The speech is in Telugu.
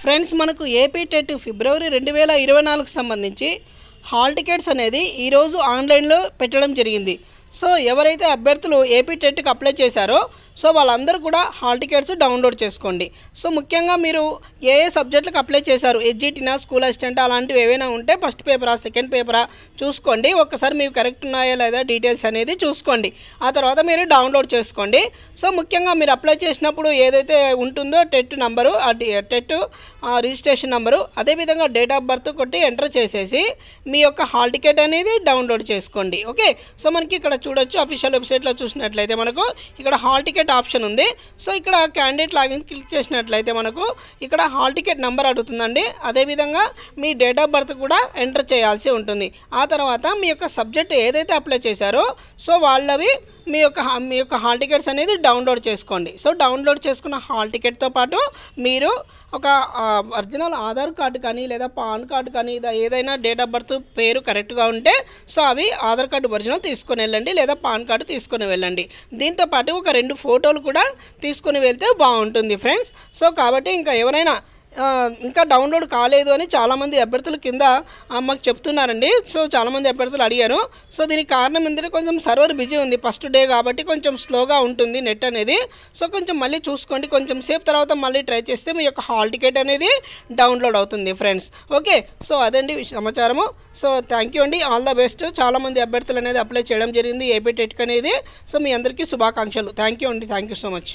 ఫ్రెండ్స్ మనకు ఏపీ టెట్ ఫిబ్రవరి 2024కు సంబంధించి హాల్ టికెట్స్ అనేది ఈరోజు ఆన్లైన్లో పెట్టడం జరిగింది. సో ఎవరైతే అభ్యర్థులు ఏపీ టెట్కి అప్లై చేశారో సో వాళ్ళందరూ కూడా హాల్ టికెట్స్ డౌన్లోడ్ చేసుకోండి. సో ముఖ్యంగా మీరు ఏ సబ్జెక్టులకు అప్లై చేశారు, ఎస్జిటినా, స్కూల్ అసిస్టెంట్ అలాంటివి ఏవైనా ఉంటే ఫస్ట్ పేపరా సెకండ్ పేపరా చూసుకోండి. ఒక్కసారి మీకు కరెక్ట్ ఉన్నాయా లేదా డీటెయిల్స్ అనేది చూసుకోండి. ఆ తర్వాత మీరు డౌన్లోడ్ చేసుకోండి. సో ముఖ్యంగా మీరు అప్లై చేసినప్పుడు ఏదైతే ఉంటుందో TET number, TET registration number, అదేవిధంగా డేట్ ఆఫ్ బర్త్ కొట్టి ఎంటర్ చేసేసి మీ యొక్క హాల్ టికెట్ అనేది డౌన్లోడ్ చేసుకోండి. ఓకే, సో మనకి ఇక్కడ చూడొచ్చు అఫీషియల్ వెబ్సైట్లో చూసినట్లయితే మనకు ఇక్కడ హాల్ టికెట్ ఆప్షన్ ఉంది. సో ఇక్కడ క్యాండిడేట్ లాగిన్ క్లిక్ చేసినట్లయితే మనకు ఇక్కడ హాల్ టికెట్ నెంబర్ అడుగుతుందండి. అదేవిధంగా మీ డేట్ ఆఫ్ బర్త్ కూడా ఎంటర్ చేయాల్సి ఉంటుంది. ఆ తర్వాత మీ యొక్క సబ్జెక్ట్ ఏదైతే అప్లై చేశారో సో వాళ్ళవి మీ యొక్క హాల్ టికెట్స్ అనేది డౌన్లోడ్ చేసుకోండి. సో డౌన్లోడ్ చేసుకున్న హాల్ టికెట్తో పాటు మీరు ఒక ఒరిజినల్ ఆధార్ కార్డు కానీ లేదా పాన్ కార్డు కానీ ఏదైనా డేట్ ఆఫ్ బర్త్ పేరు కరెక్ట్గా ఉంటే సో అవి ఆధార్ కార్డు ఒరిజినల్ తీసుకొని వెళ్ళండి లేదా పాన్ కార్డు తీసుకొని వెళ్ళండి. దీంతోపాటు ఒక 2 ఫోటోలు కూడా తీసుకొని వెళ్తే బాగుంటుంది ఫ్రెండ్స్. సో కాబట్టి ఇంకా ఎవరైనా ఇంకా డౌన్లోడ్ కాలేదు అని చాలామంది అభ్యర్థులు కింద మాకు చెప్తున్నారండి. సో చాలామంది అభ్యర్థులు అడిగారు. సో దీనికి కారణం ఏంటంటే కొంచెం సర్వర్ బిజీ ఉంది, ఫస్ట్ డే కాబట్టి కొంచెం స్లోగా ఉంటుంది నెట్ అనేది. సో కొంచెం మళ్ళీ చూసుకోండి, కొంచెం సేపు తర్వాత మళ్ళీ ట్రై చేస్తే మీ యొక్క హాల్ టికెట్ అనేది డౌన్లోడ్ అవుతుంది ఫ్రెండ్స్. ఓకే, సో అదండి సమాచారము. సో థ్యాంక్ యూ అండి, ఆల్ ద బెస్ట్. చాలామంది అభ్యర్థులు అనేది అప్లై చేయడం జరిగింది ఏపీ టెట్కి అనేది. సో మీ అందరికీ శుభాకాంక్షలు. థ్యాంక్ యూ అండి, థ్యాంక్ యూ సో మచ్.